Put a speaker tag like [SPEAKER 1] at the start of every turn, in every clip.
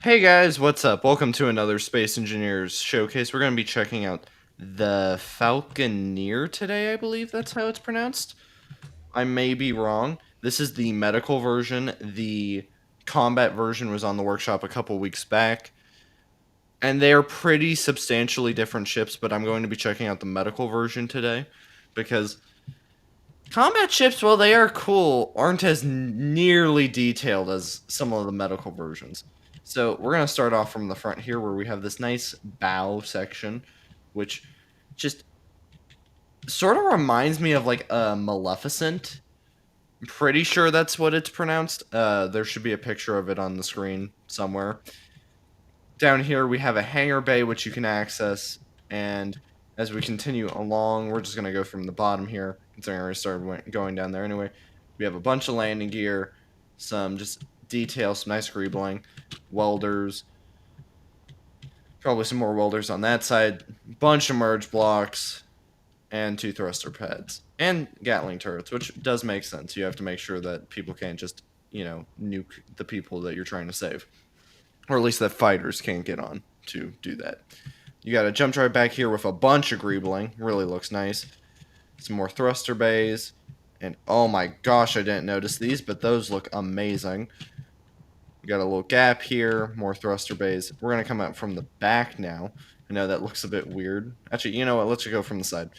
[SPEAKER 1] Hey guys, what's up? Welcome to another Space Engineers showcase. We're going to be checking out the Falconeer today, I believe that's how it's pronounced. I may be wrong. This is the medical version. The combat version was on the workshop a couple weeks back. And they are pretty substantially different ships, but I'm going to be checking out the medical version today because combat ships, while they are cool, aren't as nearly detailed as some of the medical versions. So we're going to start off from the front here where we have this nice bow section, which just sort of reminds me of like a Maleficent. I'm pretty sure that's what it's pronounced. There should be a picture of it on the screen somewhere. Down here we have a hangar bay which you can access, and as we continue along, we're just going to go from the bottom here, considering I already started going down there anyway. We have a bunch of landing gear, some just details, some nice greebling, welders, probably some more welders on that side, bunch of merge blocks, and 2 thruster pads, and Gatling turrets, which does make sense. You have to make sure that people can't just, nuke the people that you're trying to save. Or at least that fighters can't get on to do that. You got a jump drive back here with a bunch of greebling. Really looks nice. Some more thruster bays. And oh my gosh, I didn't notice these, but those look amazing. We got a little gap here, more thruster bays. We're going to come out from the back now. I know that looks a bit weird. Actually, you know what? Let's just go from the side.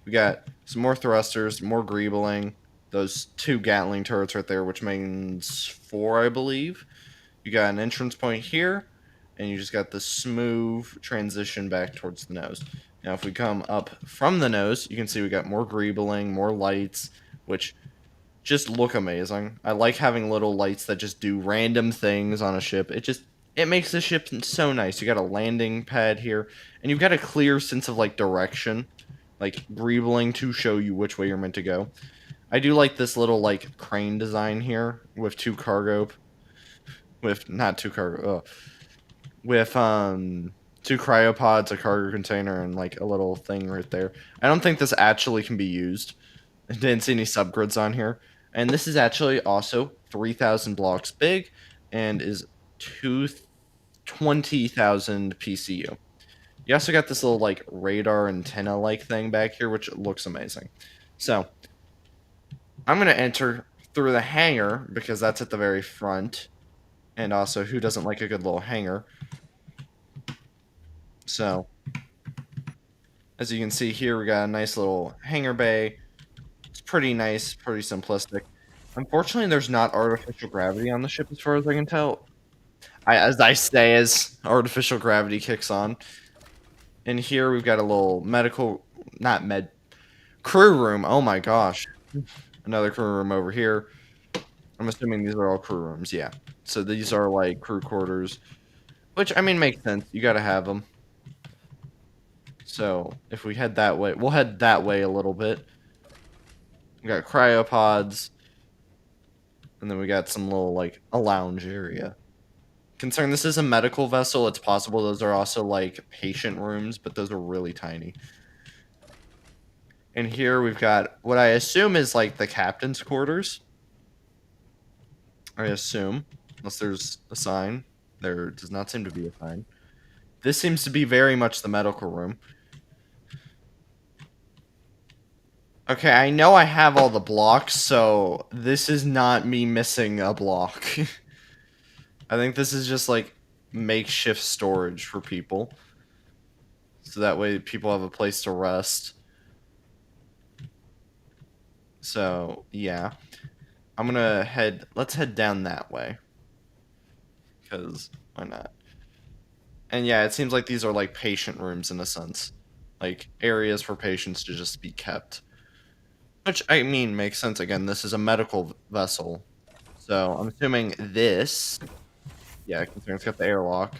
[SPEAKER 1] We got some more thrusters, more greebling. Those 2 Gatling turrets right there, which means 4, I believe. You got an entrance point here, and you just got the smooth transition back towards the nose. Now, if we come up from the nose, you can see we got more greebling, more lights, which just look amazing. I like having little lights that just do random things on a ship. It makes the ship so nice. You got a landing pad here, and you've got a clear sense of like direction, like greebling to show you which way you're meant to go. I do like this little like crane design here with 2 cargo, with not 2 cargo, with 2 cryopods, a cargo container, and like a little thing right there. I don't think this actually can be used. I didn't see any subgrids on here. And this is actually also 3,000 blocks big and is 20,000 PCU. You also got this little like radar antenna like thing back here, which looks amazing. So I'm gonna enter through the hangar because that's at the very front. And also, who doesn't like a good little hangar? So, as you can see here, we got a nice little hangar bay. It's pretty nice, pretty simplistic. Unfortunately, there's not artificial gravity on the ship as far as I can tell. As artificial gravity kicks on. And here we've got a little medical, not med, crew room. Oh my gosh. Another crew room over here. I'm assuming these are all crew rooms, yeah. So these are like crew quarters, which, I mean, makes sense. You gotta have them. So if we head that way, we'll head that way a little bit. We got cryopods, and then we got some little, like, a lounge area. Considering this is a medical vessel, it's possible those are also, like, patient rooms, but those are really tiny. And here we've got what I assume is, like, the captain's quarters. I assume. Unless there's a sign. There does not seem to be a sign. This seems to be very much the medical room. Okay, I know I have all the blocks, so this is not me missing a block. I think this is just like makeshift storage for people. So that way people have a place to rest. So, yeah. Let's head down that way. Because, why not? And yeah, it seems like these are like patient rooms in a sense. Like areas for patients to just be kept. Which, I mean, makes sense. Again, this is a medical vessel. So, I'm assuming this... Yeah, considering it's got the airlock.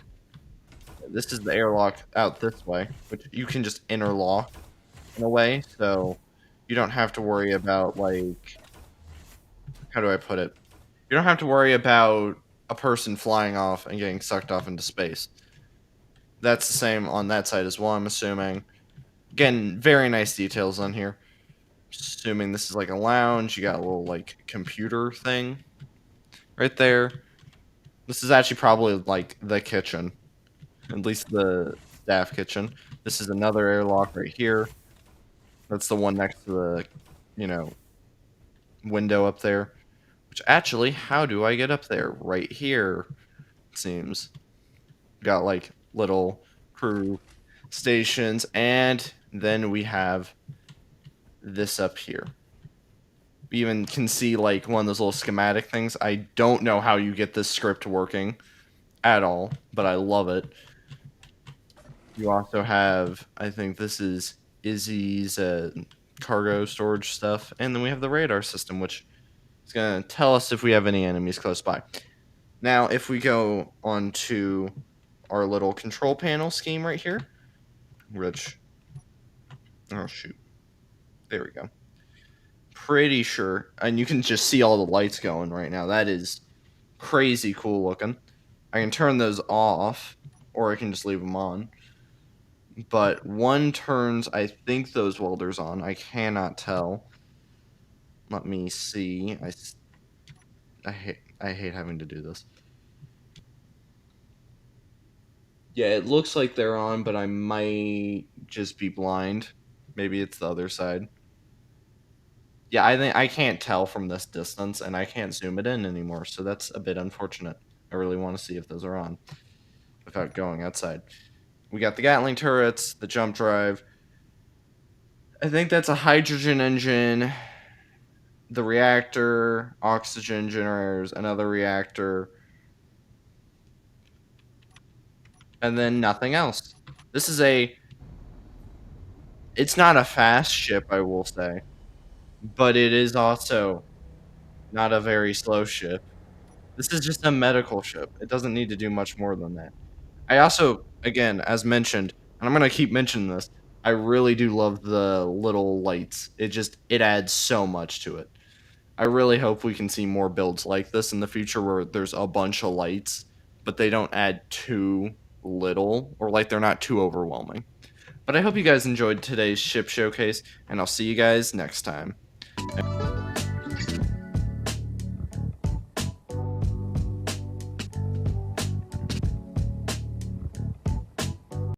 [SPEAKER 1] This is the airlock out this way, which you can just interlock in a way, so you don't have to worry about, like... How do I put it? You don't have to worry about a person flying off and getting sucked off into space. That's the same on that side as well, I'm assuming. Again, very nice details on here. Assuming this is like a lounge, you got a little like computer thing right there. This is actually probably like the kitchen, at least the staff kitchen. This is another airlock right here. That's the one next to the, you know, window up there. Which actually, how do I get up there? Right here, it seems. Got like little crew stations, and then we have this up here. We even can see like one of those little schematic things. I don't know how you get this script working at all, but I love it. You also have, I think this is Izzy's cargo storage stuff, and then we have the radar system, which is going to tell us if we have any enemies close by. Now, if we go on to our little control panel scheme right here, which, oh shoot, there we go. Pretty sure, and you can just see all the lights going right now. That is crazy cool looking. I can turn those off, or I can just leave them on. But one turns, I think, those welders on. I cannot tell. Let me see. I hate having to do this. Yeah, it looks like they're on, but I might just be blind. Maybe it's the other side. Yeah, I think I can't tell from this distance, and I can't zoom it in anymore, so that's a bit unfortunate. I really want to see if those are on without going outside. We got the Gatling turrets, the jump drive. I think that's a hydrogen engine, the reactor, oxygen generators, another reactor, and then nothing else. This is it's not a fast ship, I will say, but it is also not a very slow ship. This is just a medical ship. It doesn't need to do much more than that. I also, again, as mentioned, and I'm gonna keep mentioning this, I really do love the little lights. It adds so much to it. I really hope we can see more builds like this in the future where there's a bunch of lights, but they don't add too little or like they're not too overwhelming. But I hope you guys enjoyed today's ship showcase, and I'll see you guys next time.